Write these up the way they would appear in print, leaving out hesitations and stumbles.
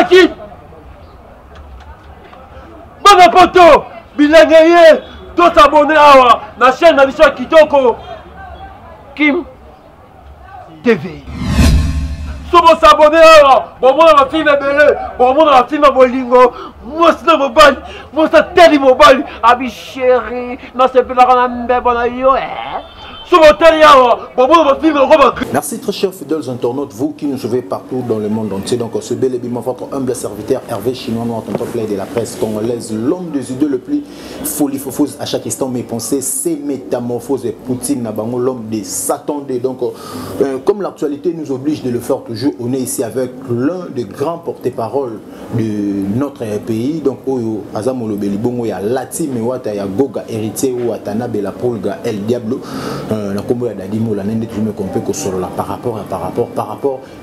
qui Bonne poto, bilingue, tous abonnés à la chaîne Nabiso Kitoko Kim TV. Si vous s'abonnez à bon, mon film est belé, bon, mon film est bolingo, moi c'est le mobile, moi c'est tellement mobile, abi chéri, non c'est plus la grande bonne yo, Merci très chers fidèles internautes, vous qui nous suivez partout dans le monde entier. Donc ce bel et bien votre humble serviteur Hervé Chinois Noir, tonton play de la presse congolaise, l'homme des idées le plus folifofose à chaque instant. Mes pensées, c'est métamorphose et Poutine Nabango, l'homme des Satan. Donc comme l'actualité nous oblige de le faire toujours, on est ici avec l'un des grands porte-parole de notre pays. Donc Oyo Azamolo Belibongo, il y a Lati Mewata, il y a Goga héritier ou Atana Bela Polga El Diablo. La combo d'Adimo, la nende tu me comprends que sur la par rapport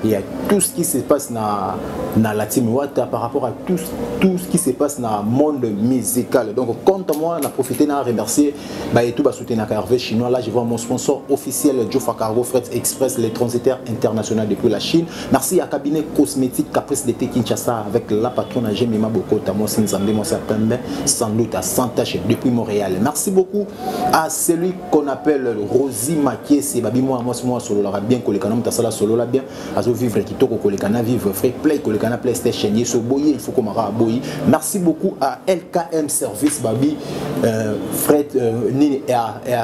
il y a tout ce qui se passe dans la team Wata par rapport à tout ce qui se passe dans le monde musical. Donc compte moi on a profité de remercier et tout soutenir Hervé Chinois. Là je vois mon sponsor officiel Jofa Cargo Fret Express, les transitaires internationaux depuis la Chine. Merci à cabinet cosmétique Caprice d'été Kinshasa avec la patronne Gemima Boko Tamo Sinzambe Mosa Pembe sans doute à Santache depuis Montréal. Merci beaucoup à celui qu'on appelle Rosie Maquier, c'est Babi moi solo la bien que les canons tasala solo la bien azo vivre kitoko ko les canons vivre free play ko les canons PlayStation yeso boyer il faut qu'on m'a boyer. Merci beaucoup à LKM Service Babi fret ni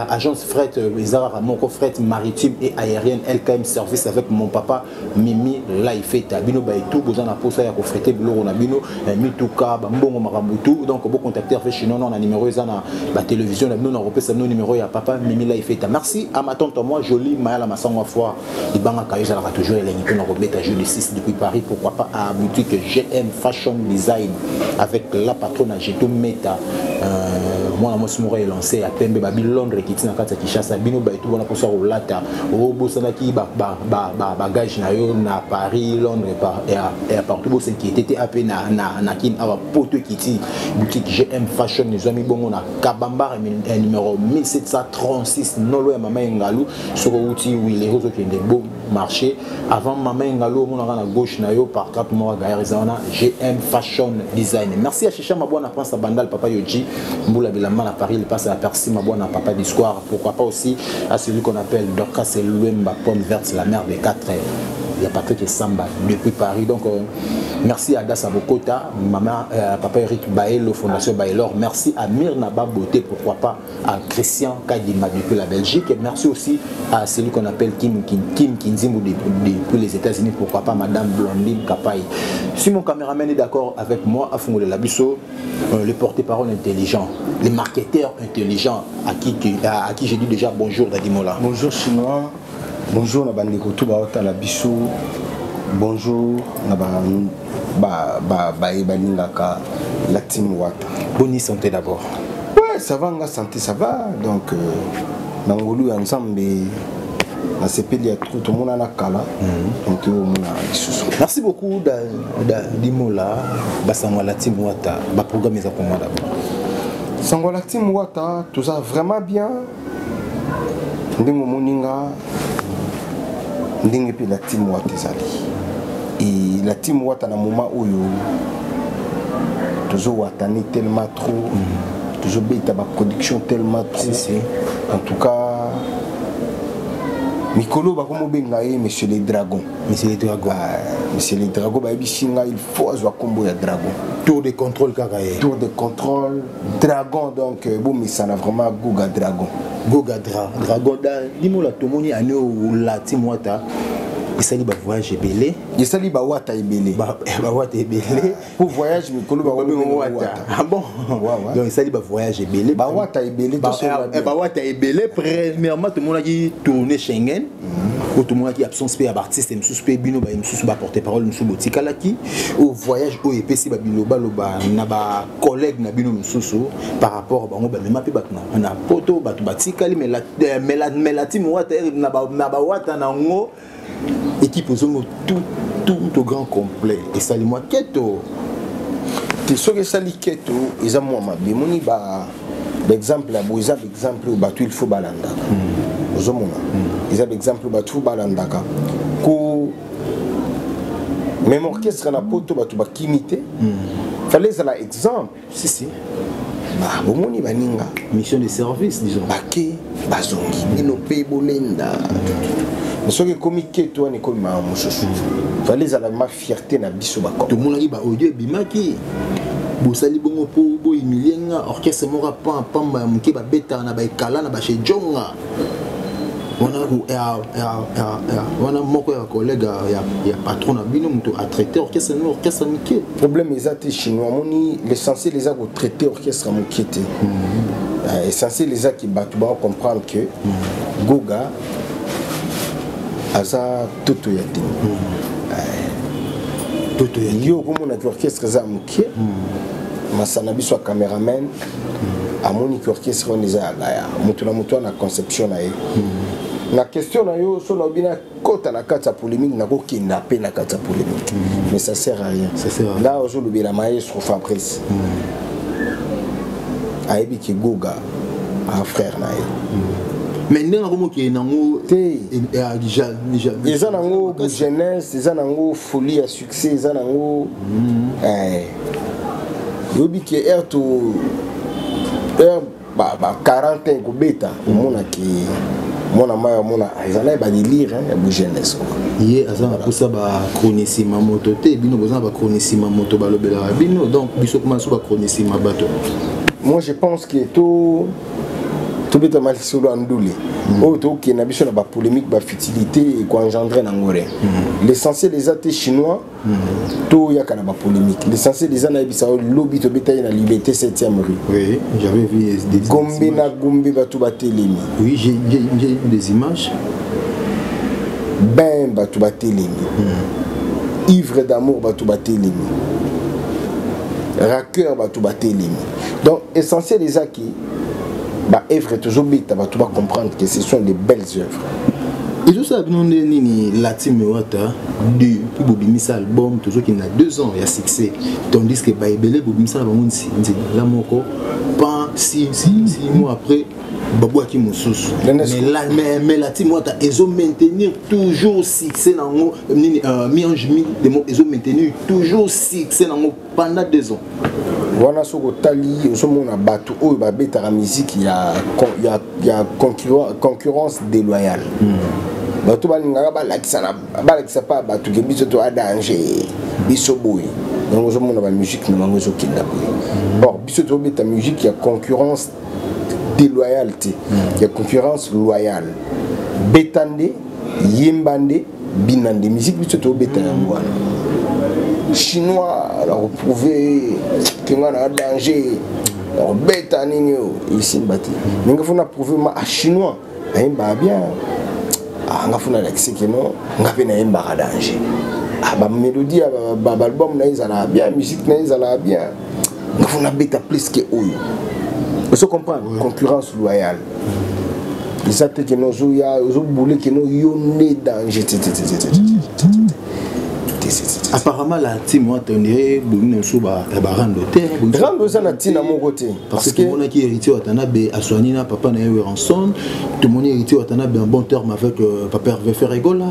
agence fret Izara mon fret maritime et aérienne LKM Service avec mon papa Mimi Laifeta bino ba tout besoin na posa ya ko freter biloko na bino mituka ba mbongo makambutu. Donc beaucoup contacter avec Chinois on a numéro ezana ba télévision na bino na repesa no numéro ya papa Mimi Laifeta. Merci à ma tante, moi, jolie Maya Massangwa fois. Il banga Kayo, aura toujours les nippons en robette à jeudi 6 depuis Paris. Pourquoi pas à boutique GM Fashion Design avec la patronne à Jeto Meta. Moi, je suis lancé à Pembe, Londres, qui est dans Kinshasa, Bino, tout le monde pour ça au Lata, au Bosanaki, bagage na Paris, Londres, et à partout, c'est qui était à peine na Kin, à Poto Kiti, boutique GM Fashion, les amis, bon, on a Kabamba, numéro 1736, Nolo et Mama Ngalou, sur l'outil où les autres qui ont des beaux marchés. Avant Mama Ngalou, on a à gauche, par 4 mois, GM Fashion Design. Merci à Chicha Mabouana, à France, à Bandal, Papa Yoji, Mboula Bilaman à Paris, il passe à Percy Mabouana, Papa d'Histoire. Pourquoi pas aussi à celui qu'on appelle Dorcas et Louemba, Pomme Verte, la mère des 4 il y a Patrick et Samba depuis Paris. Donc merci à Dassa Bokota, maman, papa Eric Baelo, Fondation Baelor. Merci à Myrna Beauté, pourquoi pas à Christian Kadima depuis la Belgique. Et merci aussi à celui qu'on appelle Kim Kinzimbo depuis les États-Unis, pourquoi pas Madame Blondine Kapai. Si mon caméraman est d'accord avec moi, à Fongole Labisso, les porte-parole intelligents, les marketeurs intelligents, à qui j'ai dit déjà bonjour Dadimola. Bonjour Chinois. Bonjour Nabandeko Touba la Bissou. Bonjour Nabaningaka la team Wata. Bonne santé d'abord. Ouais, ça va, la santé ça va. Donc Nangolu ensemble na sepeli tout le monde na kala. Donc merci beaucoup Dimola Basango la team Wata. Ba programme ça pour moi d'abord. Sango la team Wata, tout ça vraiment bien. Ndingo moninga ndenge pe la team Wata ezali et la team Wata na moment oyo toujours watani tellement trop toujours beta ba production tellement trop en tout cas Mikolo ba komo benga monsieur les dragons monsieur les dragons ba bishinga il faut azwa combo ya dragon tour de contrôle kakaye tour de contrôle dragon donc bon mais ça n'a vraiment Goga dragon dragon Dimola tomoni ane ou la team Wata et ça li ba voyage belé et ça li ba Wata ebelé ba Wata ebelé pour voyage Mikolo ba Wata ah bon donc ça li ba voyage belé ba Wata ebelé ba Wata ebelé premièrement tout le monde qui tourner Schengen tout le monde qui absence pe artiste msusu pe bino ba msusu ba porter parole msusu botika laki au voyage au epesi ba biloba loba na ba collègue na bino msusu par rapport bango ba mema pe batna na poto batu batika li mais la team Wata na ba Wata na ngo équipe aux hommes tout au grand complet et ça moi keto te soki sali keto eza moi mabe moni ba exemple la boza exemple batu il faut balanda ozomona eza exemple batu balandaka ko Même orchestre na poto batu ba kimité. Fallait ça exemple. Si. Bah bomoni baninga. Mission de service disons. Bake bazongi bino pe bolenda. Soki komike toi ni comme ma mususu. Fallait ça ma fierté na biso ba. Tout le monde a dit bah audio bimaki. Bosali bongo po bo imilenga orchestre mora pamba muke ba beta na ba ikala na ba chez Jonga. Wana moko ya collègue ya patron na bino muto a traité orchestre muke. Problème exact chinois moni l'essentiel les a ko traiter orchestre muke te. Essentiel les a qui ba comprendre que Goga aza toto ya te. Toto ya yo comme on a orchestre za muke. Masana biso cameraman amoni que orchestre on eza ya muto na conception na ye. La question na yo so na bina kota na kata polémique na ko kidnapper na kata polémique mais ça sert à rien. Là aujourd'hui la maestro Fabrice aibi ki Goga a frère na ye mais ndenge comme ki nango te déjà eza nango jeunesse eza nango folie à succès eza nango yobi ki ba 40 ans ko beta omona ki mona maya mona ezana ba délire ya bu jeunesse ye azana posa ba chronisima moto te bino bozana ba chronisima moto ba lobela bino donc biso comment so ba chronisima bato. Moi je pense que tout beta mal solo anduli auto qui na biso na ba polémique ba futilité et ko engendrer na ngore l'essentiel des athées chinois tout ya kana ba polémique l'essentiel des ana bisa lobby to beta na liberté 7e rue. Oui, j'avais vu des Gombe na Gombe batu batelemi. Oui, j'ai vu des images. Ben batu batelemi. Ivre d'amour batu batelemi. Raqueur batu batelemi. Donc essentiel des acquis ba œuvre toujours bita batu ba comprendre que ce sont des belles œuvres. Et tout ça non nini Latin Mewata de bobimisa album toujours qui n'a 2 ans il y a succès tandis que baibele bobimisa bango ndi la moko pas 6 mois après babou aki mususu mais Latin Mewata ils ont maintenir toujours succès nango nini miange mi de mo ils ont maintenir toujours succès nango pendant 2 ans. Wana soko tali osomona bato oyo babeta la musique il y a concurrence déloyale. Bato balingaka balakisa pa bato ke biso to a danger biso boye donc osomona ba musique na bango ezokenda boye. Or biso to beta musique il y a concurrence déloyale te il y a concurrence loyale betande yembande binande musique biso to beta yango wana chinois alors prouver que on a danger alors beta nini ici bati ninga fona prouver ma chinois ayemba bien ngafuna l'accès que non ngape na yemba danger ba mélodie ba album na izala bien musique na izala bien ngafuna beta plus que oyo vous comprenez concurrence loyale les athées que nous zo boulé que nous yone danger apparemment la team moi tenir bonne soba rando ça na tina mon côté parce que on a qui hérité Watanabe a soigné na papa na ranson tout le monde hérité Watanabe un bon terme avec papa Hervé Ferregola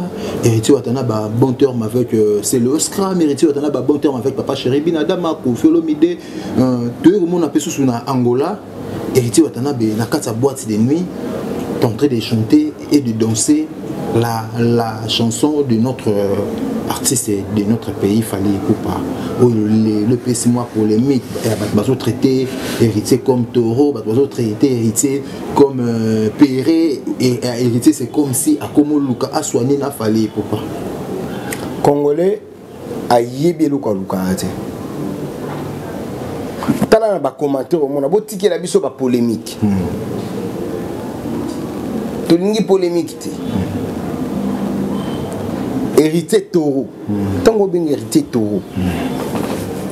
hérité Watanabe un bon terme avec c'est le Oscar hérité Watanabe un bon terme avec papa Chéribi Nadama Kofiolomide tout le monde a fait sous na Angola hérité Watanabe na kata boîte de nuit en train de chanter et de danser la chanson de notre artiste de notre pays fallait pas le PC moi polémique bazo traité héritier comme taureau bazo traité héritier comme péré et héritier c'est comme si à comme Luka a soigné na fallait pas congolais a yébé Luka ate tala na ba commentaire au monde bo tiké la biso ba polémique tolingi polémique te héritier taureau tango bien héritier taureau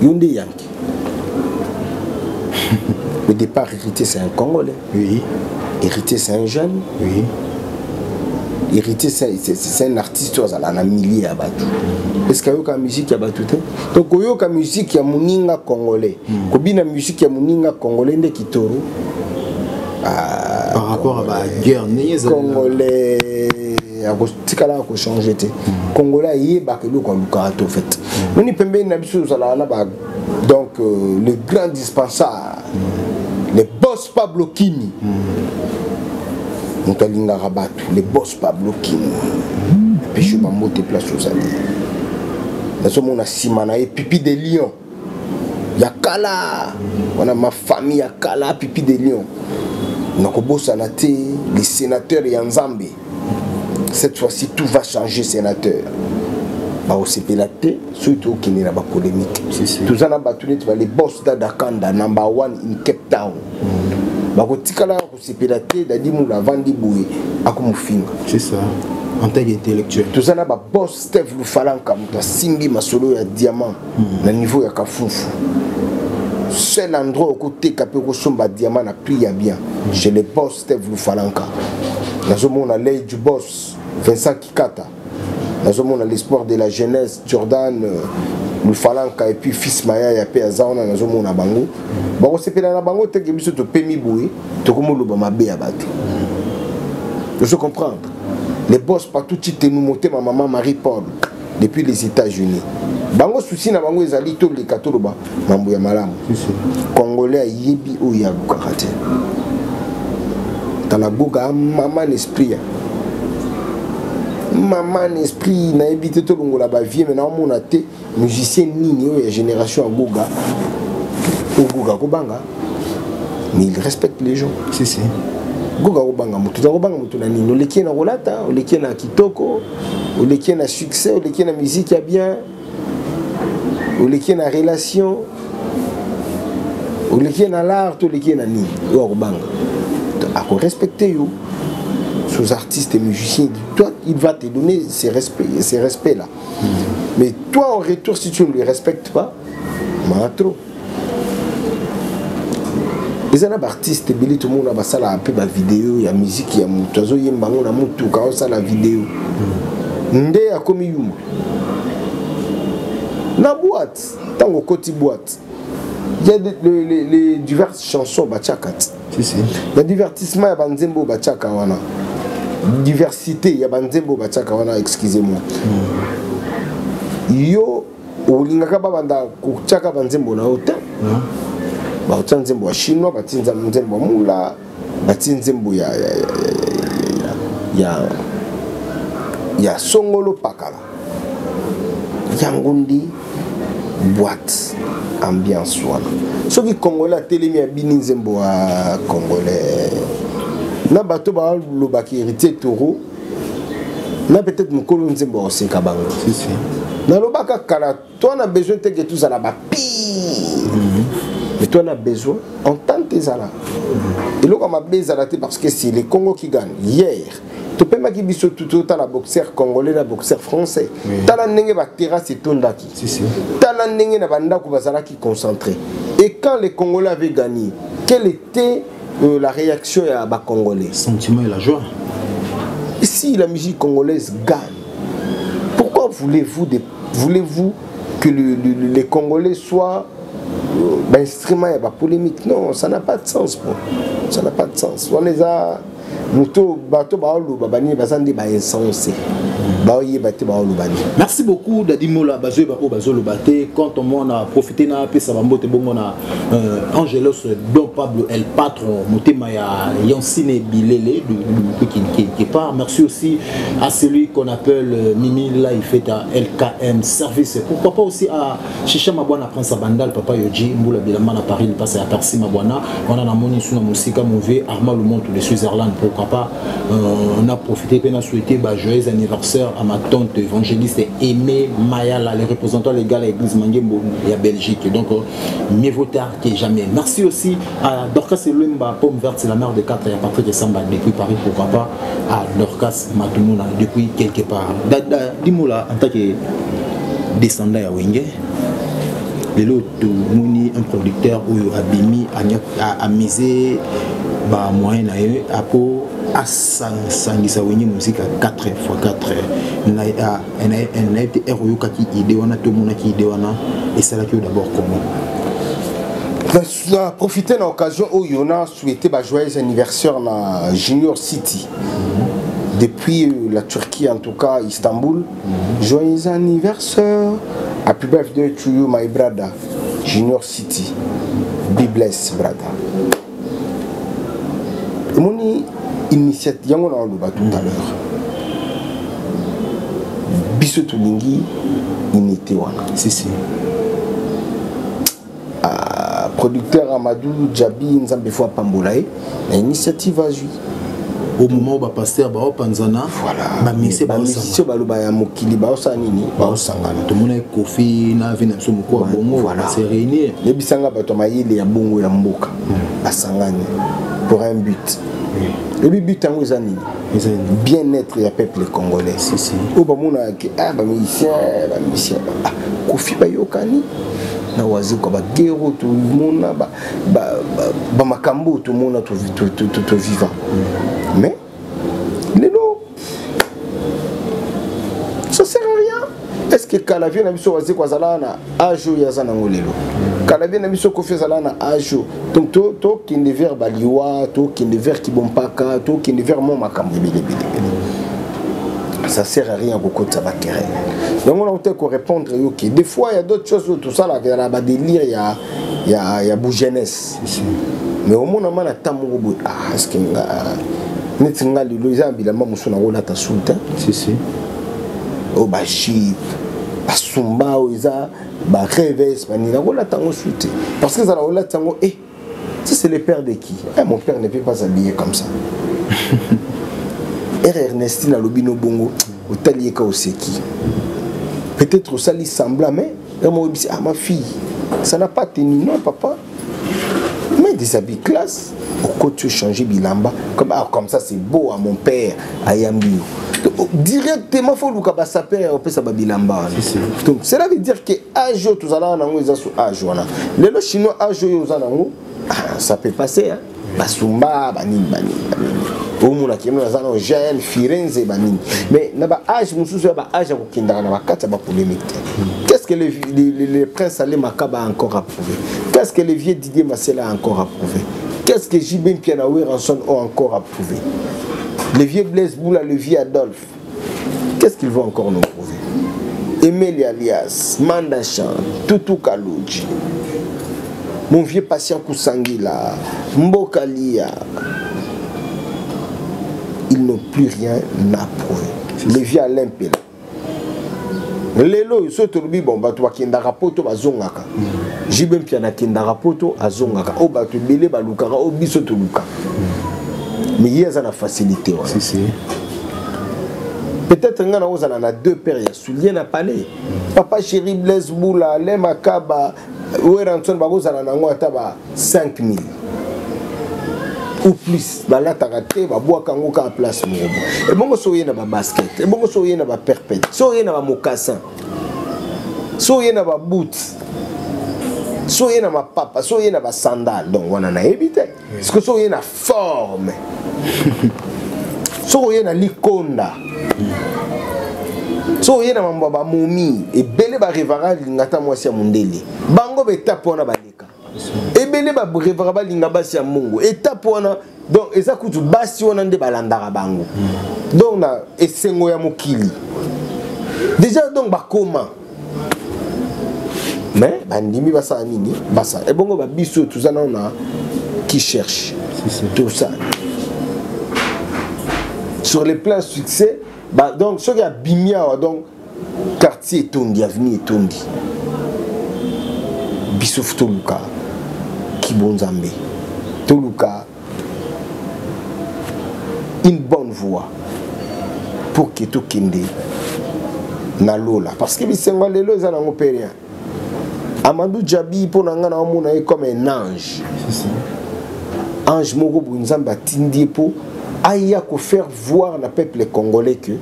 yonde yanki au départ héritier c'est un Congolais oui héritier c'est un jeune oui héritier c'est un artiste aux ala na milliers à batu est-ce que yoka musique ya batu te donc yoka musique ya muninga congolais ko bina musique ya muninga congolais nde kitoro par rapport à la guerre congolais tikala ko changer te congolais yeba que le ko luka to fait Nous pembe na biso za la ba donc le grand dispensaire les boss Pablo Kini. Nous alinga rabatu les boss Pablo Kini. Puis je vais monter place aux amis. Nous sommes à Simana et Pipi de Lion. Yakala, on a ma famille Yakala, Pipi de Lion. Nakobo Sanate, les sénateurs Yanzambe. Cette fois-ci, tout va changer, sénateur. Bah, au CPLAT, surtout qui n'est pas polémique. Tout ça, les boss d'Adakanda, number 1 in Cape Town. Bah, au Tikala, au CPLAT, d'Adimou la Vandi Boué, à Koumoufing. C'est ça. En tant qu'intellectuel. Tout ça, na ba boss Steve Lufalanka, muta Simbi Masolo ya diamant, na niveau ya Kafufu. Seul endroit au côté Kapeko Somba diamant na pris ya bien. Chez les boss Steve Lufalanka. Nous sommes à l'aide du boss Vincent Kikata. Nous sommes à l'espoir de la jeunesse Jordan Lufalanka et puis fils Maya ya pe azana nous sommes à Bango. Bango c'est pela na Bango te que biso to pemi boué, to comme lo ba mabe ya bato. Je comprends. Les boss partout te nous monter ma maman Marie-Paul depuis les États-Unis. Bango souci na bango ezali to le katoloba mambo ya malamu. Congolais yebi o ya bukakate. Dans la boga maman esprit. Maman esprit na habité to longola ba vie maintenant mon até musicien nini o ya génération boga. O boga ko banga. Mais il respecte les gens. Si. Goga obanga mutu na nini oleki na rolata oleki na kitoko oleki na succès oleki na musique ya bien oleki na relation oleki na l'art oleki na nini o obanga à respecter yo sous artistes et musiciens toi il va te donner ces respects là mais toi en retour si tu ne les respectes pas trop. Les artistes, tout le monde a fait la vidéo, il y a musique, il y a mutuazo, il y a mutu, la vidéo. Nde a commis yuma. La boîte, tant au côté boîte, il y a les diverses chansons bachakat. Le divertissement, il y a Banzembo bachaka wana. Diversité, il y a Banzembo bachaka wana, excusez-moi. Yo, au lingaka banda kuchaka Banzembo na hôtel. Batin nzembo chinois, batin nzembo mula, batin nzembo ya songolo pakala. Yangondi boîte ambiance wana. Ce qui congolais télémi a bini nzembo a congolais. Na bato ba lo baki héritier toro. Na peut-être mukolo nzembo o sekabango. Si. Na lo baka kala, toi na besoin te que tout ça là ba pi. Mais toi, on a besoin, on tente tes alas. Et là, on a besoin parce que c'est les Congo qui gagnent. Hier, tu peux pas dire que tu as la boxeur congolais, la boxeur français. Tu as la nenge ba terrasse et tondaki. Tu as la nenge na banda ko bazala qui concentré. Et quand les Congolais avaient gagné, quelle était la réaction à ba Congolais? Sentiment et la joie. Si la musique congolaise gagne, pourquoi voulez-vous que les Congolais soient instrument et polémique? Non, ça n'a pas de sens. Ça n'a pas de sens. On les a merci beaucoup Dadimola quand on a profité na pesa bambote bongo na Angelos Don Pablo El Patron motema ya Yancine Bilele qui part. Merci aussi à celui qu'on appelle Mimi là il fait à LKM Service. Pourquoi pas aussi à Chicha Mabwana Prince Bandal Papa Yoji Mboula Bilamana Paris passe à Percy Mabwana on a na moni suna musika mauvais Armand Le Monde de Switzerland. Pourquoi pas on a profité qu'on a souhaité joyeux anniversaire à ma tante évangéliste Aimé Mayala, les représentants légaux à l'église Mangembo et à Belgique. Donc mieux vaut tard que jamais. Merci aussi à Dorcas Lumba Pomme Verte, c'est la mère de 4 et à Patrick Samba depuis Paris. Pourquoi pas à Dorcas Matumuna depuis quelque part. Dis-moi en tant que descendant à Wenge, l'autre un producteur ou Abimi a misé moyen à pour asangisa wenye musique à 4x4 na été eroyoka ki idée wana to mona ki idée wana et ça là que d'abord comment on a profité de l'occasion où on a souhaité joyeux anniversaire na Junior City depuis la Turquie en tout cas Istanbul. Joyeux anniversaire Happy birthday to you, my brother. Junior City. Be blessed, brother. Et mon initiative, yango na oloba tout à l'heure. Biso tulingi unité wana. Si. Producteur Amadou Djabi Nzambe fois Pambolae, l'initiative a joué. Au moment où le pasteur va au Panzana, voilà, mission baloba ya mokili ba osanini ba osangana. Tout le monde est Kofi na vina msumuko bongo, voilà, c'est réunir. Les bisanga bato mayele ya bongo ya mboka basangani pour un but. Le but en ozanini, bien-être ya peuple congolais. Si. O ba mona ke ba musicien Kofi ba yokani na wazi ko ba gero to mona ba makambo to mona to vivant. Mais ça sert à rien. Est-ce que Kalavie n'a pas dit quoi zalana ajo ya zanango lelo? Kalavie n'a pas fait zalana ajo. Donc to qui ne verbe baliwa, to qui ne verbe kibompaka, to qui ne verbe mon makambo bile. Ça sert à rien beaucoup de ça va querer. Donc on a peut-être qu'on répondre OK. Des fois il y a d'autres choses tout ça là, il y a la délire, il y a bou jeunesse. Mais au moins on a tamour est-ce que netinga lilo izambila mamusuna wona tasunta si o bashi basumba oza ba rêve spanina wona tango shooter parce que ça la wona tango c'est le père de qui mon père ne peut pas s'habiller comme ça. Ernestine Alobino Bongo otalié ka oseki peut-être ça lui sembla mais ma fille ça n'a pas tenu non papa mais des habits classe. Pourquoi tu changes bilamba comme ça c'est beau à mon père à Yambio directement faut luka ba sa père au pesa ba bilamba donc cela veut dire que ajo tout ça là nango ezasu ajo na lelo chinois ajo yo za nango ça peut passer hein basumba bani au mona ki mona za no jeune Firenze bani mais na ba âge mususu ba âge ko kindana na ba kata ba polémique. Qu'est-ce que le prince Ali Makaba a encore approuvé? Qu'est-ce que le vieux Didier Massela a encore approuvé? Qu'est-ce que Jibin Pianaoué Ranson ont encore approuvé? Le vieux Blaise Boula, le vieux Adolphe, qu'est-ce qu'ils vont encore nous prouver? Emeli Alias, Mandachan, Tutu Kalouji, mon vieux patient Koussangila, Mbokalia, ils n'ont plus rien à prouver. Le vieux Alain Pela. Lelo soto lubi bon bato bakenda rapoto bazongaka Jibem piana kenda rapoto azongaka o bato belé balukaka o biso to luka mais il y a la facilité si peut-être ngana ozana na deux paires ya souliers na palais papa chéri Blaise Boula le Makaba Weranson bagozana nango ataba 5000 ou plus balataka te babwaka ngo ka place mobo et bongo soye na ba basket et bongo soye na ba perpète soye na ba mocassin soye na ba boot soye na ma papa soye na ba sandal donc wana na éviter parce que soye na forme soye na likonda soye na mambo ba momi et belé ba revara ngata mwasi ya mundele bango betape wana baleka ebele ba revara ba linga basi ya mungu étape wana donc eza kutu basi wana nde balandaka bango donc na esengo ya mokili déjà donc bakoma mais bandimi basa nini basa et bongo ba biso tout ça na qui cherche tout ça sur les plans succès bah donc ce qui a bimia donc quartier tondi avenue tondi biso futoluka Kibonzambe toluka une bonne voie pour que tout kinde na lola parce que bisengo lelo eza nango rien. Amadou Djabi pour nanga na mona comme un ange. Ange moko bunzamba tindi po aya ko faire voir na peuple congolais que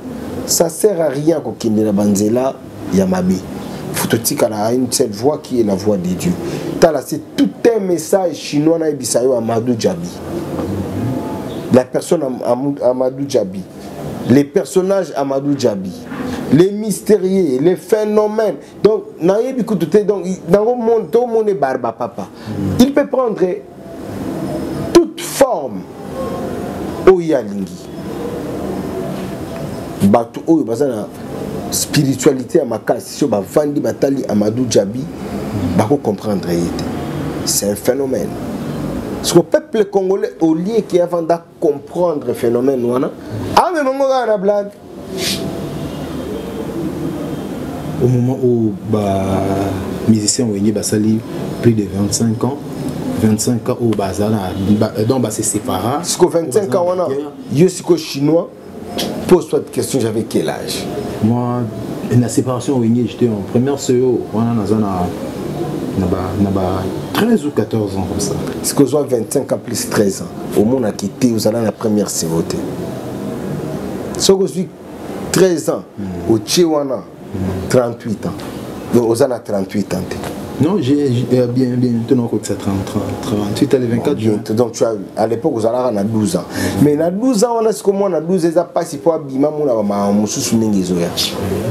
ça sert à rien ko kinde na banzela ya mabe. Fototika na une seule voix qui est la voix de Dieu. Tala c'est tout un message chinois na ibisayo Amadou Djabi. La personne Amadou Djabi, les personnages Amadou Djabi, les mystérieux, les phénomènes. Donc, dans le monde, tout le monde est barba papa. Il peut prendre toute forme. Oyalingi. Batu oyo bazana spiritualité à makasi sur bavandi batali Amadou Djabi bako comprendre c'est un phénomène. Parce que le peuple congolais au lieu qui avant de comprendre le phénomène mais maman a la blague au moment où musicien Wenge basali plus de 25 ans au bazala donc c'est séparé. Parce que 25 ans yo siko chinois. Pose-toi de question, j'avais quel âge? Moi, la séparation j'étais en première CEO, on a 13 ou 14 ans comme ça. C'est que j'ai 25 ans plus 13 ans. Au monde a quitté, vous allez la première CO. Ce que j'ai 13 ans, au Tchéwana, 38 ans. Vous avez 38 ans. Non, j'ai bien, non, ça 38 à 24 jours. Donc, tu as, à l'époque, vous avez 12 ans. Mais à 12 ans, on a ce que moi, on a 12 ans, ils ont passé pour Abima, on a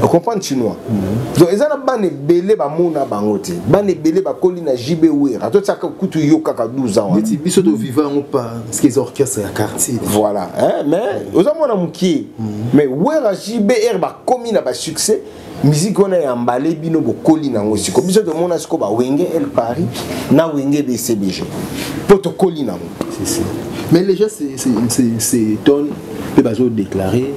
vous comprenez chinois? Donc, ils ont des belé, ils ont des belé, ils ont JB Ouera. Tout ça, c'est 12 ans. Ils sont vivants, parce qu'ils orchestrent la quartier. Voilà. Mais, vous avez un qui mais Ouera, JB, ils ont succès. Musique on a emballé bino bokoli na ngosi ko biso de mona siko ba Wenge El Paris na Wenge BCBG protocole na c'est mais les gens c'est ton peut bazo déclarer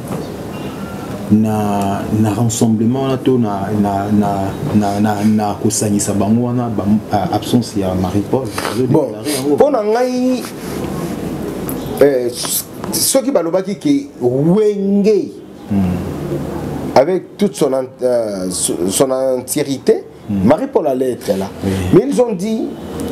na rassemblement là to na kosanyisa bango wana absence ya Marie-Paul bon pour na ngai ceux qui balobaki que Wenge avec toute son entièreté, Marie-Paul allait être là. Mais ils ont dit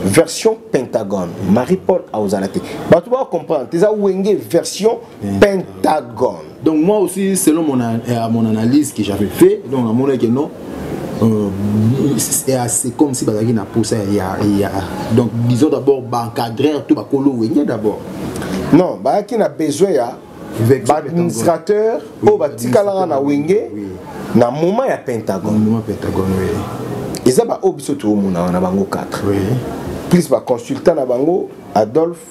version Pentagone. Marie-Paul a osé la tête. Tu vas comprendre, tu as Wenge version Pentagone. Donc moi aussi, selon mon analyse que j'avais fait, donc à mon avis non, c'est comme si il y a poussé. Donc disons d'abord encadrer tout le Wenge d'abord. Non, il a besoin administrateur au batikala na Wenge na moment ya Pentagone oui. Ils ont obisoto mona na bango 4 oui. Plus ba consultant na bango Adolphe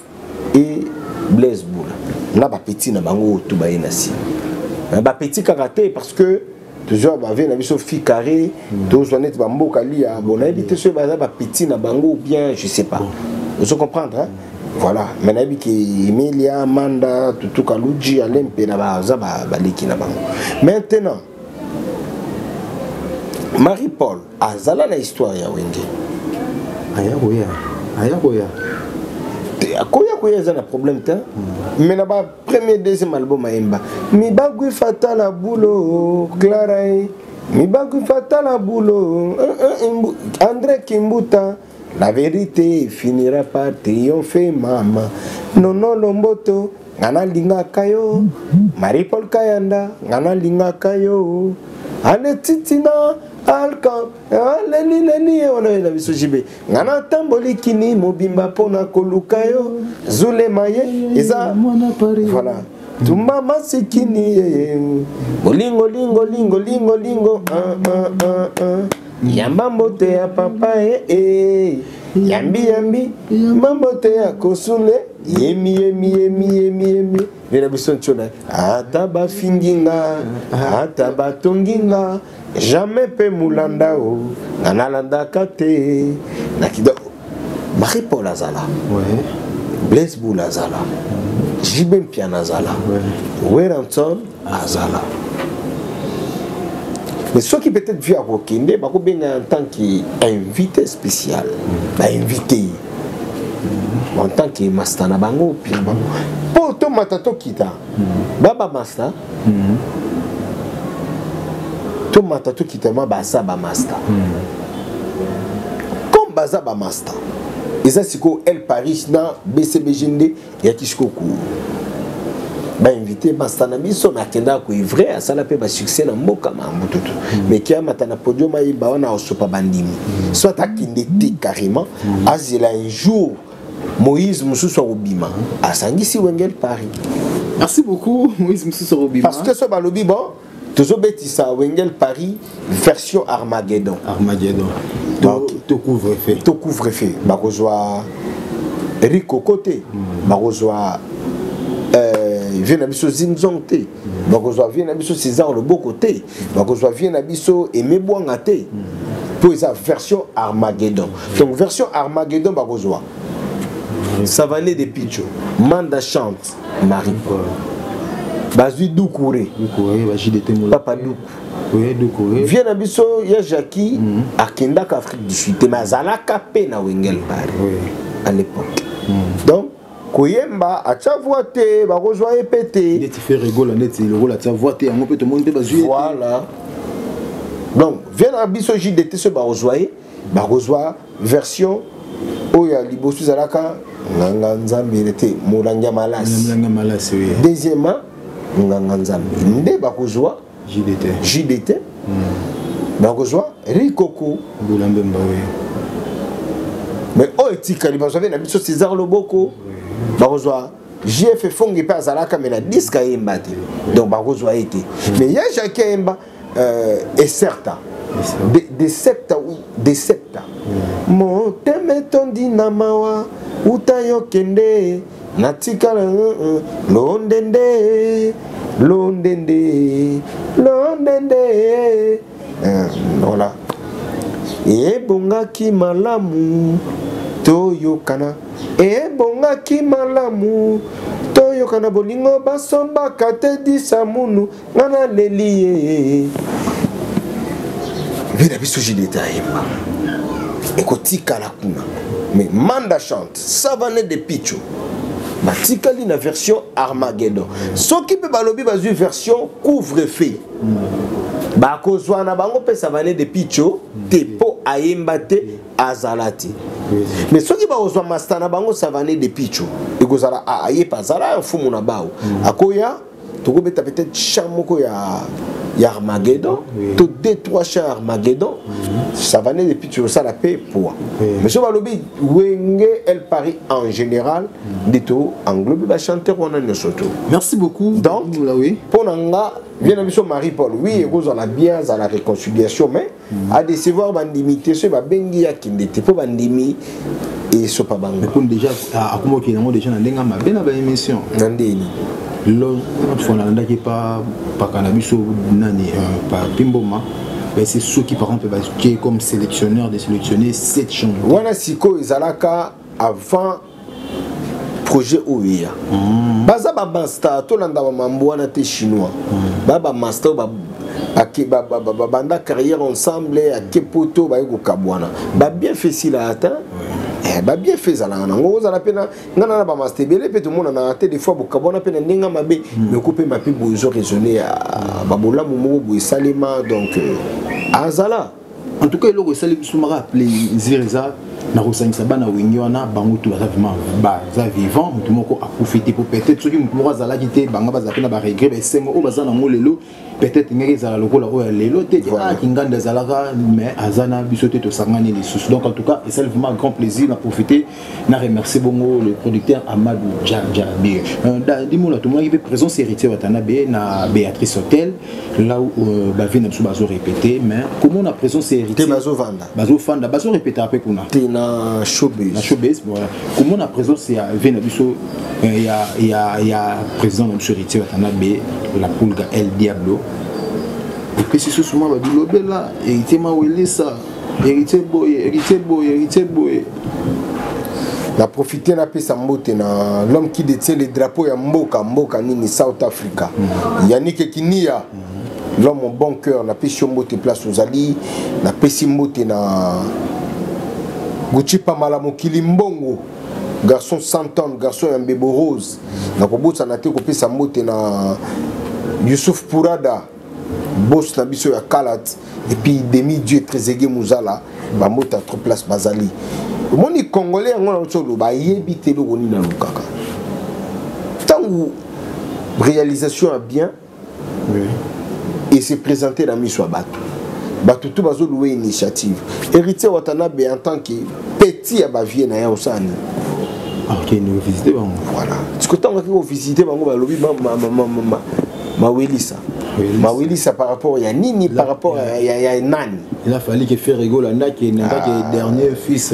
et Blaise Boula na ba petit na bango tout ba inasi ba petit karaté parce que toujours ba vient na biso fi carré deux honnête ba mboka lia bon habité sur ba petit na bango ou bien je sais pas vous comprenez hein? Voilà, maintenant qui Emilia, Manda, tout Kaluji, Alempe, maintenant, Marie-Paul, Azala la histoire ya Wenge. Ayakoya. Koya za na problème ta. Mais na ba premier deuxième album aimba. Mi bagui fatala boulot, Clara. Mi bagui fatala boulot. André Kimbuta. La vérité finira par triompher, maman. Nono Lomboto, Ngana Linga Kayo, Marie-Paul Kayanda, Ngana Linga Kayo, Ale Titina, Alkan, Leni, on a la Visojibé, Ngana Tamboli Kini, Mobimba Pona Kolukayo, Zule Maye, Eza, voilà. Tumba Masikini, Lingo, Yamba mbote ya papa yambi mambote ya kosule yemi vena bison chona ataba finginga ataba tonginga jamais pe mulanda o nalanda kate nakido Marie-Paul azala ouais Blaise Boula azala Jibem Piana azala Weranton azala. Mais ceux qui peut-être vu à Rokinde, en tant qu'invité spécial, invité en tant que master na bango pire bango. Pour to matato kita, baba master. To matato kita ma basa ba master. Comme basa ba master. Eza siko El Paris na BCBGND ya kishiko ku. Ba invité bastana biso na kenda ko vrai asala pe ba succès na mboka mambututu mais qui a matana podium ai ba wana osopa bandimi soit akindete carrément azela un jour Moïse Moussou Obima asangisi Wenge Paris. Merci beaucoup Moïse Moussou Obima parce que ce balobi bon toujours betisa Wenge Paris version Armageddon donc to couvre-feu ba kozwa Rico côté ba kozwa vient na biso Zinzong te bakozwa vient na biso César le beau côté bakozwa vient na biso Aimé Bwanga te pour esa version Armageddon donc version Armageddon bakozwa Savané de Picho Manda chante Marie-Paul bazui Doucouré Papa Doucouré vient na biso ya Jackie akendaka Afrique du Sud mais azalaka pe na Wengel Bare à l'époque donc koyemba acha voité bakozwa epete il fait rigoler net le rôle acha voité on peut te monter bazui voilà donc vient na biso JDT ce bakozwa version oya libosu zalaka nganga nzambe était molanga malasi deuxièmement nganga nzambe nde bakozwa JDT bakozwa Rikoko Boulambemba mais oh etikali bazwa na biso César Loboko bakozwa JF Fongi pe azalaka mais na disque yemba te donc bakozwa été mais ya Jacques Yemba et certain de septa mon teme tondi na mawa utayo kende natikala londende voilà ebongaki malamu toyokana ebongaki malamu toyokana bolingo basombaka te disamunu ngana lelie vena biso JDT ayemba ekotikala kuna mais Manda chante Savané de Picho batikali na version Armageddon soki pe balobi bazui version couvre-feu bakozwa na bango pe Savané de Picho te po ayemba te azalati mais soki bakozwa master na bango Savané de Picho ekozala ayepa azala mfumu na bao akoya tokobeta peut-être chamoko ya Armageddon tout deux trois chants Armageddon Savané de Picho ça la paix pour mais ce balobi wenge elle parie en général de tout englobe ba chanteur on a ne soto merci beaucoup donc pour nanga vient biso Marie-Paul oui ekozala bien à la réconciliation mais à décevoir bandimité ce ba bengi ya kindete po bandimi et so pa bango mais déjà akomoki nango déjà na ndenga mabe na ba émission ndeni lo fona ndaki pa cannabis nani pa Pimboma mais c'est ceux qui par exemple qui est comme sélectionneur de sélectionner 7 chants wana siko ezalaka avant projet oya baza ba master to landa ba mambo wana te chinois ba master ba banda carrière ensemble à Kepoto ba yeko kabwana ba bien fait si la ata ba bien fait za na ngo za na pena ngana na ba master belé pe tout monde na ate des fois bo kabwana pena ninga mabe me couper ma pibo zo raisonner ba bola mo bo salima donc azala en tout cas il a salé soumara appelé Zirza na rosangisa bana wengi wana bango tout baza vivant mutu moko a profiter pour peut-être soki mutu moko azala kité banga baza pena ba regret ba sengo o baza na ngolelo peut-être ngeke zala lokola o ya lelo te kinganda zalaka mais azana bisote to sangani les sous donc en tout cas c'est vraiment un grand plaisir na profiter na remercier bongo le producteur Amadou Djabir dimo la tout le monde qui présence héritier Watanabe na Béatrice Hotel là où ba vient na bazo répéter mais comment on a présence héritier bazo fanda bazo répéter après kuna na showbiz voilà comment on a présence ya vient biso ya président de héritier Watanabe la Pulga El Diablo et puis c'est souvent ba bilobe là héritier Mawelisa héritier boy na profiter na pesa mbote na l'homme qui détient les drapeaux ya mboka nini South Africa Yannick Kinia l'homme au bon cœur na pesi mbote place aux ali na pesi mbote na Guchipa Malamokili Mbongo garçon 100 ans garçon ya Mbebo Rose na kobotsa na te kopesa mbote na Youssouf Pourada boss na biso ya Kalat et puis Demi Dieu Trezege Muzala ba mota trop place bazali moni congolais ngona otolo ba yebite lo koni na lukaka tangu réalisation a bien et se présenter dans miso bato tout bazo louer initiative héritier Watanabe en tant que petit à bavie na ya osani OK nous visiter bon voilà tu que tant que visiter bango ba lobi Mawelisa par rapport à Nini par rapport à Nani il a fallu que faire rigoler là qui n'est pas que dernier fils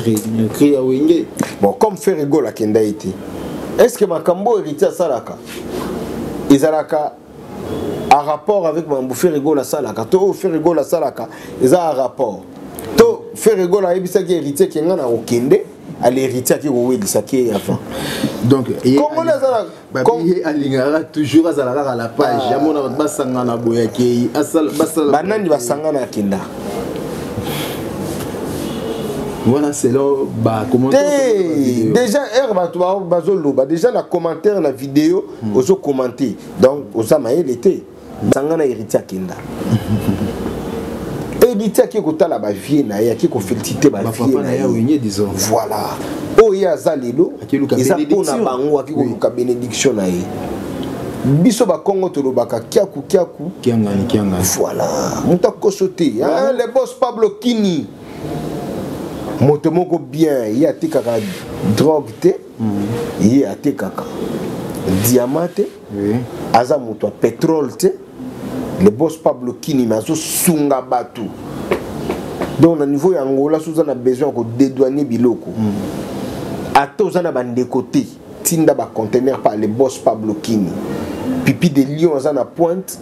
créé à Wenge bon comme faire rigoler à Kenda été est-ce que Makambo héritier Salaka ezalaka à rapport avec mambo Ferrego la salaka to Ferrego la salaka eza à rapport to Ferrego la ebisa ki héritier ki ngana okende à l'héritier qui owelisa ki avant donc comment les ala comme alingara toujours azalaka à la page yamona basangana boya ki asala banani basangana kenda voilà c'est là bah commentaire déjà déjà la commentaire la vidéo oso commenter donc osama l'été sangana héritier kenda héritier qui kotala ba vie na ya qui ko féliciter ba vie na ya wenye disons voilà o ya zalelo eza pona bango ki ko luka bénédiction na ye biso ba Congo tolobaka kiaku kiangani voilà muta kosote le boss Pablo Kini moto moko bien il a tikaka drogue te il a tikaka diamant te aza moto pétrole te le boss Pablo Kini mazo sunga batu donc na niveau ya Angola soza na besoin ko dédouaner biloko ata oza na bande côté tinda ba conteneur par le boss Pablo Kini pipi de lion aza na pointe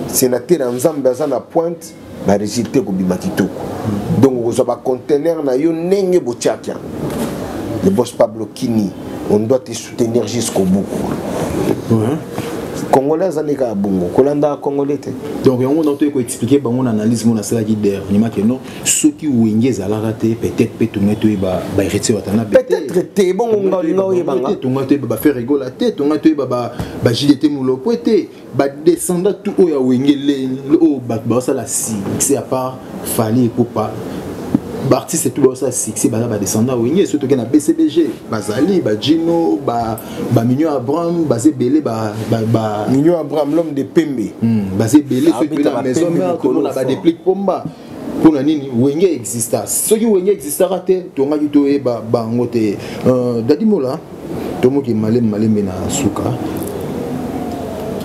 sénateur Nzambe aza na pointe ba résultat ko bima kitoko donc oza ba conteneur na yo nenge botiakia le boss Pablo Kini on doit te soutenir jusqu'au bout Congolais anika bongo kolanda congolais te donc on a tout expliquer bango analyse mon asala ki der ni make non ceux qui wenge za la raté peut-être peut tout ba héritier watana peut-être te bon nga yebanga tunga te ba faire rigoler te tunga te ba JDT mulo poete ba descendant tout o ya wenge le o ba sala si c'est à part fallait pour pas artiste tout ça succès ba descendant wenge surtout que na BCBG bazali ba Gino ba Mignon Abraham basé belé ba Mignon Abraham l'homme de Pembe basé belé sur la maison mère tout on a ba déplique pomba pour na nini wenge exista ce qui wenge exista raté to nga to e ba ngote dadimola to mo ki malem na suka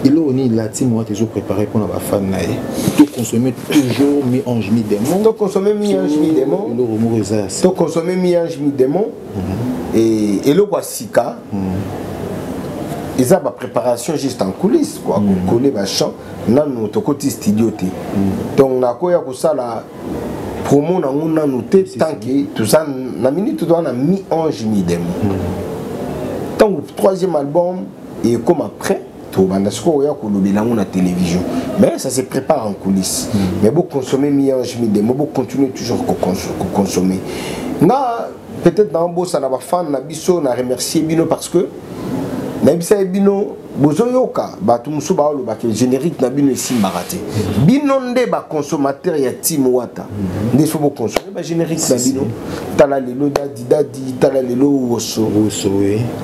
il est la team moi toujours préparé pour la fan nae tout consommer toujours mi ange mi démon tout consommer mi ange mi démon tout consommer mi ange mi démon et le wasika ils ont ma préparation juste en coulisses quoi coller ma chant nan notre côté studio té donc na ko ya ko sala promo na nguna noté tant que tout ça na minute tout na mi ange mi démon tant le troisième album et comme après la télévision mais ça se prépare en coulisses mais vous consommez mi-ange mi-démon vous continuez toujours à consommer peut-être dans un beau ça n'a pas fan na biso na remercier bino parce que na bisa bino bozoyoka batu musuba lo ba que générique na bino ici baraté bino nde ba consommateur ya Tim Wata nde faut vous consommer ba générique na bino tala lelo dadi tala lelo woso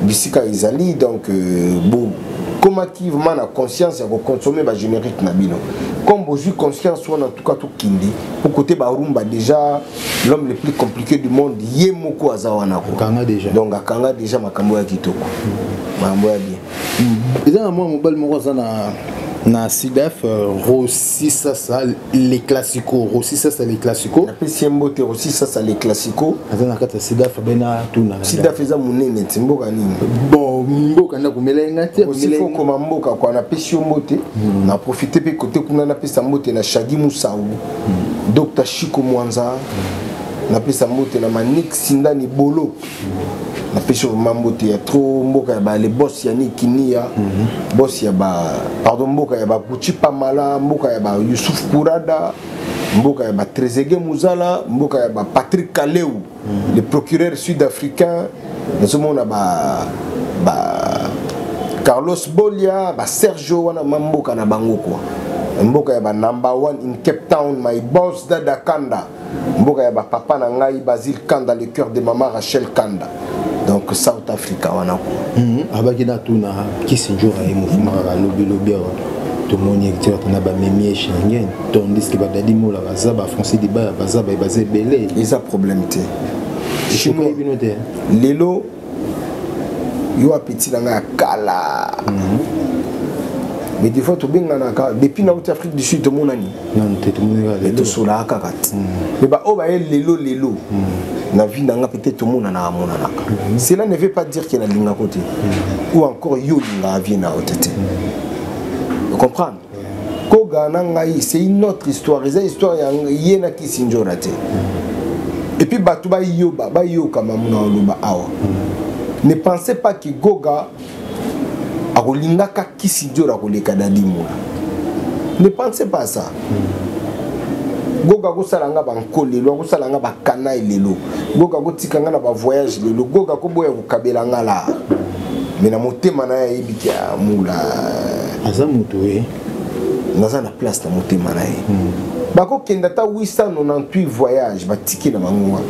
bisika izali donc bon comment qui vraiment la conscience à consommer ba générique na bino comme vous avez conscience soit en tout cas tout kindi pour côté ba rumba déjà l'homme le plus compliqué du monde yemoko azawana ko kanga déjà donc akanga déjà makambo ya kitoko makambo ya bien eza moi mobile moko za na Sidaf Rossi ça les classicos Rossi ça les classicos na pesimbo te Rossi ça les classicos azana kata Sidaf bena tuna Sidaf eza munene timboka nini bon mboka na kumelenga te aussi faut comme mboka kwa na pesimbo te na profiter pe côté kuna na pesimbo te na Shagi Musau Dr Chiko Mwanza na pesimbo te na Manik Sindani Bolo na pesimbo mambo te ya trop mboka ba les boss ya Nikinia boss ya ba pardon mboka ya ba Kuchi Pamala mboka ya ba Youssouf Kourada mboka ya ba Trezege Muzala mboka ya ba Patrick Kaleu le procureur sud-africain nous sommes ba Carlos Bolia ba Sergio wana mboka na bango quoi mboka ya ba number 1 in Cape Town my boss Dada Kanda mboka ya ba papa na ngai Basile Kanda le cœur de maman Rachel Kanda donc South Africa wana ko abakina tuna kisinjora e mouvement la lobby to moni acteur na ba memi Schengen tandis que ba dadi mola baza ba français di ba baza ba bazé belé ils a problème te chinois binote lelo yo apeti nga kala mais des fois tu binga na ka depuis na Afrique du Sud monani non te monega le sola kakat mais ba o ba lelo na vie nga peut-être mona na mona naka cela ne veut pas dire que la linga côté ou encore yo linga vie na otete comprendre Goga nangai c'est une autre histoire, c'est une histoire yena Kissinger raté. Et puis batuba yoba ba yoka mamuna loba awa. Ne pensez pas que Goga akolinga ka Kissinger akoleka dadimo. Ne pensez pas ça. Goga ko salanga ba nkolelo ko salanga ba kana lelo. Goga ko tikanga na ba voyage lelo. Goga ko boya ko kabela ngala. Mais na motema na yebiki ya mula azamuto naza na place na motema na ye bako kenda ta 898 voyage batiki na bango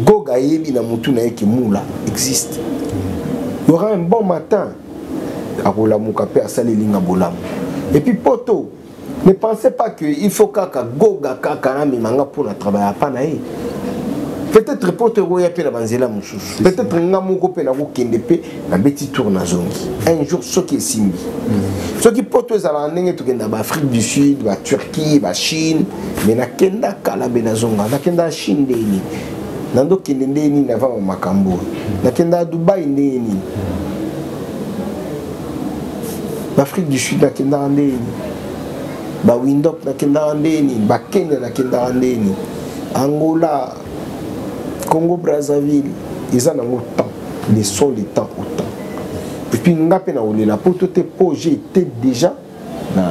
Goga yebi na mutu na yeke mula existe. Il y aura un bon matin à Bolamuka pe asali linga bolamu. Et puis poto, ne pensez pas que il faut kaka Goga kaka na mimanga pour travailler pas na ye. Peut-être poto roya pe na banzela mususu. Peut-être ngamoko pe na ko kende pe na beti tour na zongi. Un jour ce qui est simbi. Ce qui poto ezala ndenge to kenda ba Afrique du Sud, ba Turquie, ba Chine, mais na kenda kala be na zonga, na kenda Chine ndeni. Nando kende ndeni na va makambo. Na kenda Dubai ndeni. L'Afrique du Sud na kenda ndeni. Ba Windhoek na kenda ndeni, ba Kenya na kenda ndeni. Angola, Congo Brazzaville, ils en ont autant. Les sont les temps autant. Et puis ngapé na olela poto te projet était déjà na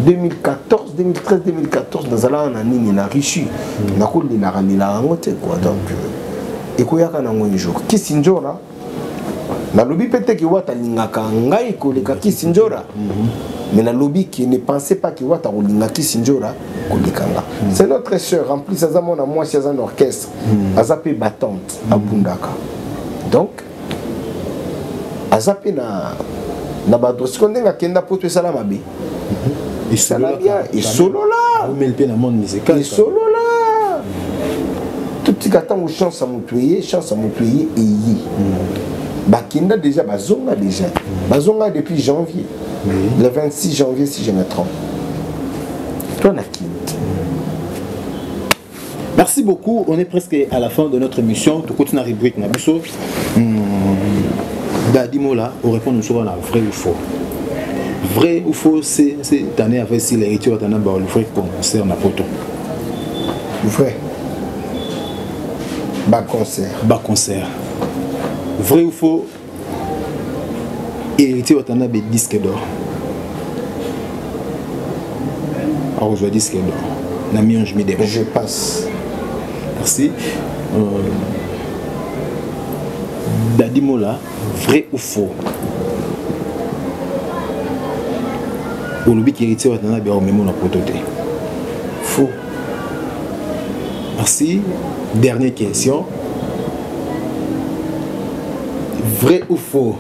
2014, 2013, 2014 dans la nini na richi na ko lela ranila ngote quoi donc ekoyaka na ngoni jour Kissinger na lobby peut-être que wata lingaka ngai ko leka Kissinger mais na lobby qui ne pensait pas que wata ko linga Kissinger ko lekanga c'est notre sœur rempli ça za mona moi c'est un orchestre azape battante abundaka donc azape na bato sikondenga kenda poto esala mabe esala bien esolo la omelpe na monde musical esolo la tout petit katango chance à mutuye eyi bakenda déjà bazonga depuis janvier le 26 janvier si je me trompe toi na kindi. Merci beaucoup, on est presque à la fin de notre émission. Tout continue à rubrique Nabuso. Dadimola, on répond nous souvent à vrai ou faux. Vrai ou faux, c'est cette année avec si l'héritier va le vrai concert na poto. Vrai. Bas concert. Vrai ou faux, héritier va le disque d'or. Alors je vais disque d'or. Je passe. Merci. Dadimola, vrai ou faux? Au lobby qui héritier on a bien au même faux. Merci. Dernière question. Vrai ou faux?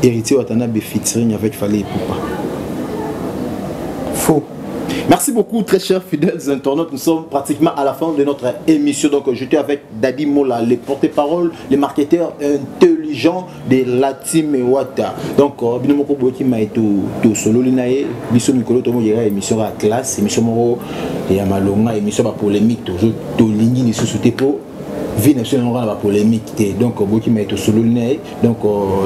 Héritier on a bien featuring avec Fallait et Poupa. Faux. Merci beaucoup très chers fidèles internautes, nous sommes pratiquement à la fin de notre émission, donc j'étais avec Dadimola, les porte-parole, les marketeurs intelligents de la team Wata. Donc binomoko boki maito to solo linae biso mikolo to mo yera émission à classe, émission moro ya malonga, émission ba polémique to lingi ni sous po vie nationale on la polémique donc boki maito solo linae. Donc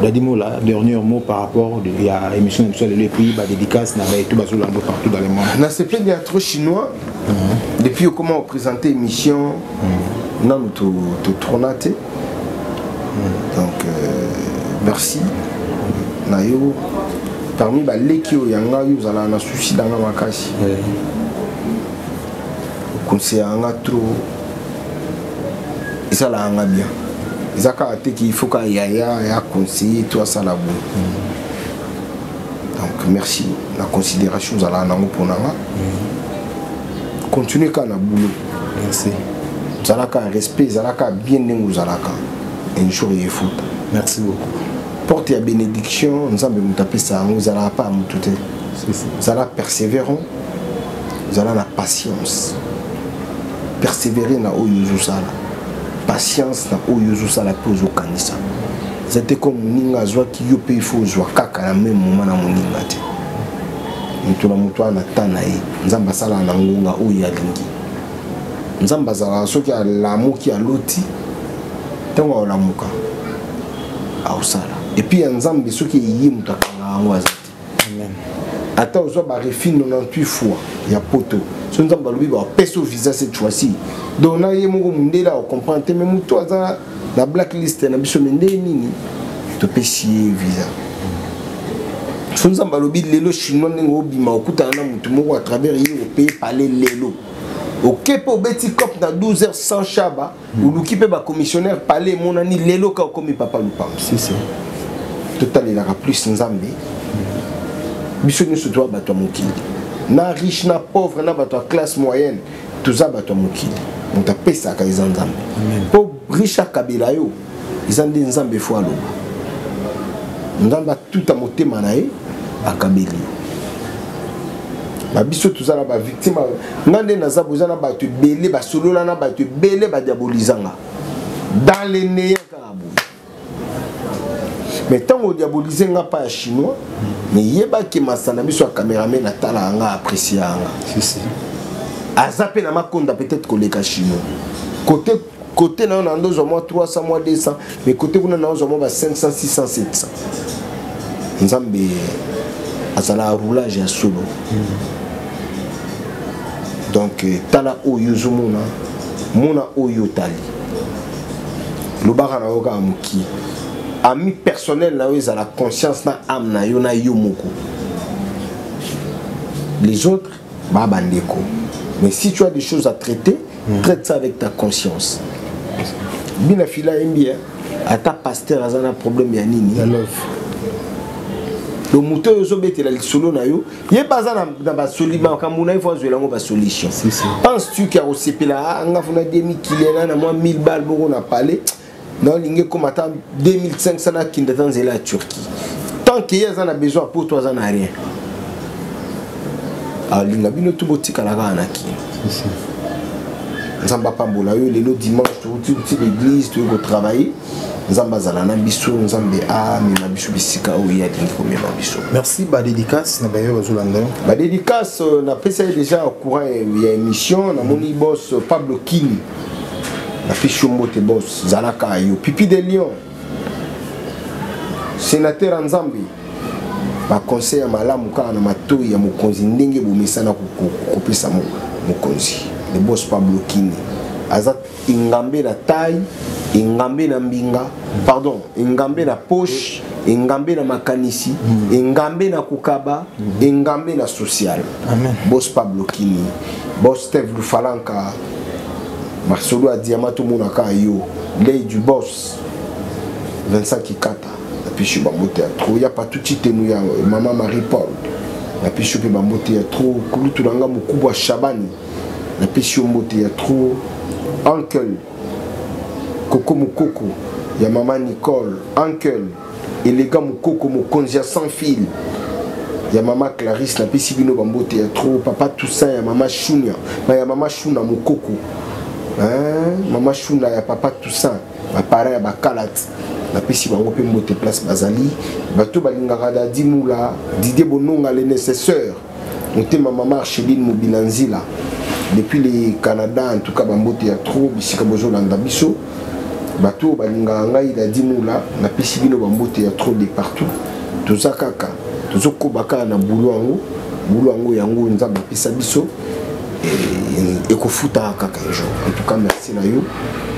Dadimola, dernier mot par rapport à l'émission le pays ba dédicace na ba tout bazolo partout dans le monde. Na c'est plein de chinois depuis comment présenter émission non tout tournaté. Donc merci nayo parmi ba lekio yanga yo zala na souci dans la makasi conseil anga trop ça la anga bien izaka ate qu'il faut ka ya conseiller toi ça la bon. Donc merci la considération zala na pour nanga continuer ka na boulot merci zalaka respect zalaka bien nengu zalaka un jour il faut. Merci beaucoup. Porte la bénédiction, nous avons tapé ça, nous n'allons pas à tout. Nous allons persévérons, nous allons la patience. Persévérer na oyuzusala. Patience na oyuzusala pose au kanisa. C'était comme ninga zwa qui yo pe faut zwa kaka na même moment na moninga te. Ntula mutu na tanae, nzamba sala na ngunga oya lingi. Nzamba sala soki a lamu ki a loti. Tango la muka. Ausala et puis ensemble ceux qui y mutakanga ngwaza amen ata ozo ba refine 98 fois ya poto so nzamba balobi ba peso visa cette fois-ci donc na yemoko mundela o comprendre mais muto aza la blacklist na biso mende nini to pesi visa so nzamba balobi lelo chinois ngo bima okutana na mutu moko à travers yi au pays parler lelo ok pour beti cop na 12h sans chaba ou l'occupé ba commissionnaire parler mon ani lelo ka comme papa lupam si c'est total il aura plus nzambe biso nyonso to bato mokili na riche na pauvre na bato classe moyenne toza bato mokili on pesa ka nzambe po riche kabila yo izande nzambe fo aloba nzambe tout a motema na ye akabeli ba biso tozala ba victime ngande naza bozana bato belé ba solola na bato belé ba diabolizanga dans les néants karabu mais tant on diabolise nga pas chinois mais yeba ki masana biso cameraman na tala nga apprécier nga si azape na makonda peut-être koleka chinois côté na on a ndozo mois 300 mois 200 mais côté kuna na on mois 500 600 700 nzambe azala roulage ya solo donc tala oyo zumuna mona oyo tali lobaka na yoka amuki ami personnel na yo la conscience na âme na yo na yo moko les autres baba ndeko mais si tu as des choses à traiter traite ça avec ta conscience bina fila mbia ata pasteur azana problème ya nini la love le moto yo zobete la solo na yo ye bazana na ba solima kamuna il faut jouer la ba solution penses-tu qu'il y a au CPLA nga funa 2000 kilena na moi 1000 balles boko na parler non lingue comme attend 2500 na kinda tanzela à Turquie tant qu'il y a un besoin pour toi ça n'a rien ah linga bino tout botika la kana ki nzamba pambola yo lelo dimanche tu l'église tu vas travailler nzamba zala na biso nzambe a mi na biso bisika o ya dingi ko mema biso merci ba dédicace na bayo bazolanda ba dédicace na pesa déjà au courant ya émission na moni boss Pablo Kini na fichu mote boss zalaka yo Pipi de Lion sénateur nzambe ba conseil ya malamu kana na matoi ya mokonzi ndenge bomesana kopesa mokonzi le boss Pablo Kini azat ingambe na taille ingambe na mbinga pardon ingambe na poche ingambe na makanisi ingambe na kukaba ingambe na social amen boss Pablo Kini boss Steve Lufalanka Marcelo a diamato monaka yo lay du boss 25 kikata na pichu bambote ya trop ya patuti tenu ya mama Marie Paul na pichu pe bambote ya trop kulutu nanga mukubwa Shabani na pichu mbote ya trop uncle Coco Mukoko ya mama Nicole uncle élégant Mukoko mokonzi sans fil ya mama Clarisse na pisi bino bambote ya trop papa Toussaint ya mama Shunya ya mama Shuna Mukoko mama Shuna ya papa Toussaint ba parents ya bakalat na pisi bango pe mbote place bazali bato balingaka da dimula Didier Bononga les nécessaires motema mama Archeline Mobilanzila depuis le Canada en tout cas bambote ya trop bisika bozolanda biso bato balingaka ngai da dimula na pisi bino bambote ya trop de partout toza kaka tozokobaka na bulu yango yango nzamba pesa biso et kofuta kaka un jour en tout cas merci na yo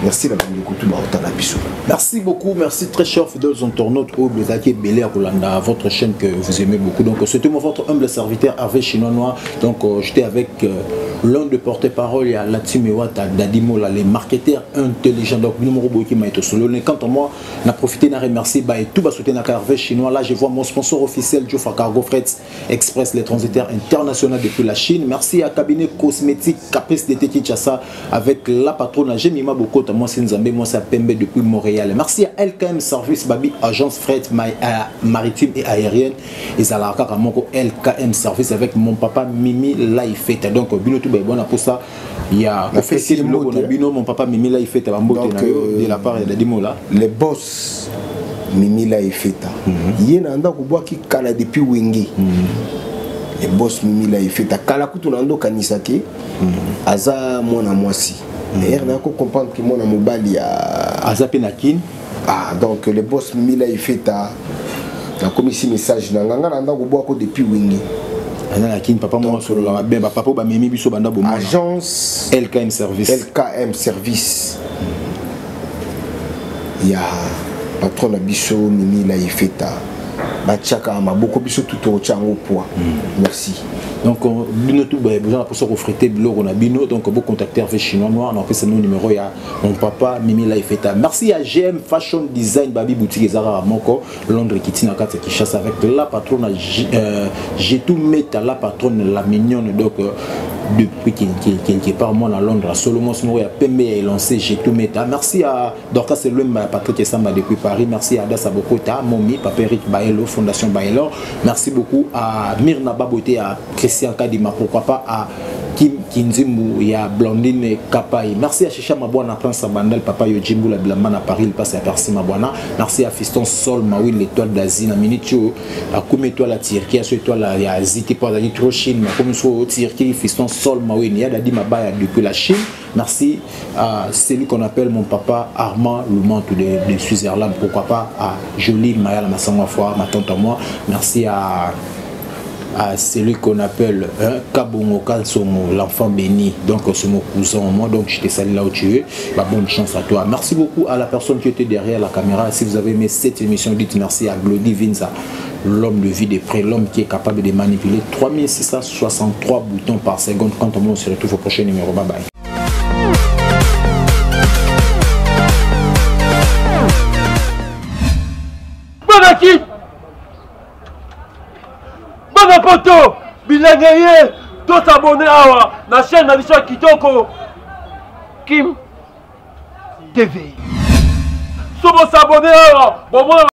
merci la bande de tout la biso. Merci beaucoup, merci très cher fidèles internautes au Blezaki Belé Rolanda, votre chaîne que vous aimez beaucoup. Donc c'était votre humble serviteur Hervé Chinois Noir. Donc j'étais avec l'un de porte-parole, il y a Latimewata Dadimola, les marketeurs intelligents. Donc numéro qui m'a été solo. Quant à moi, on a profité de remercier et tout va soutenir Hervé Chinois. Là je vois mon sponsor officiel Jofa Cargo Freight Express, les transitaires internationaux depuis la Chine. Merci à cabinet cosmétique Caprice de Kinshasa avec la patronne Jemima Boko. Moi c'est Nzambe, moi c'est Pembe depuis Montréal. Merci à LKM Service Babi, agence fret maritime et aérienne. Et à la LKM Service avec mon papa Mimi Laifeta. Donc bino tout bon pour ça. Il y a mon papa Mimi Laifeta de la part de Dimola. Les boss Mimi Laifeta. Il y a un endroit où qui kala depuis Wengi. Les boss Mimi Laifeta. Kala kutu nando kanisake. Aza mona mwasi. D'ailleurs, on a comprendre que mon mobile a Azapenakin. Ah, donc le boss Mila il fait ta comme ici message na nganga na ndako boako depuis wingi. Lakini papa moi solo la bien papa ba memi biso banda bo agence LKM service. LKM service. Ya patron na biso Mila il fait ta Bachaka maboko biso tout au tchango poids. Merci. Donc bino tout besoin pour se refréter bilo on a bino donc vous contacter avec Chinois Noir on fait ce numéro ya mon papa Mimi Laifeta. Merci à GM Fashion Design Babi boutique Zara Moko Londres qui tient à qui chasse avec la patronne j'ai tout mettre la patronne la mignonne donc depuis quelque part moi à Londres Solomon Smoro a PMB a lancé j'ai tout mettre. Merci à Dorcas Selum Patrick Samba depuis Paris. Merci à Dassa Bokota Momi Papa Eric Baelo Fondation Baelo. Merci beaucoup à Myrna Baboté à Christian Kadima, pourquoi pas à Kim Kinzimbu et à Blondine Kapai. Merci à Chicha Mabouana Prince Abandel Papa Yojimbu la Blaman à Paris il passe à Percy Mabouana. Merci à Fiston Sol Maouil l'étoile d'Asie na Minitio à Koumeto la Turquie à ce étoile là il y a Ziti pas d'aller trop Chine mais comme sur Turquie Fiston Sol Maouil il y a Dadi Mabaya depuis la Chine. Merci à celui qu'on appelle mon papa Armand Loumantou de Switzerland, pourquoi pas à Jolie Maya la Massangwa Foire ma tante à moi. Merci à celui qu'on appelle Kabongo Kalsomo, l'enfant béni, donc c'est mon cousin moi, donc je te salue là où tu es, bonne chance à toi. Merci beaucoup à la personne qui était derrière la caméra. Si vous avez aimé cette émission, dites merci à Glody Vinza, l'homme de vie de près, l'homme qui est capable de manipuler 3663 boutons par seconde. Quant à moi, on se retrouve au prochain numéro. Bye bye. Bonaki Poto Bilangaye tout abonné à la chaîne na biso kitoko Kim TV. Si vous s'abonnez à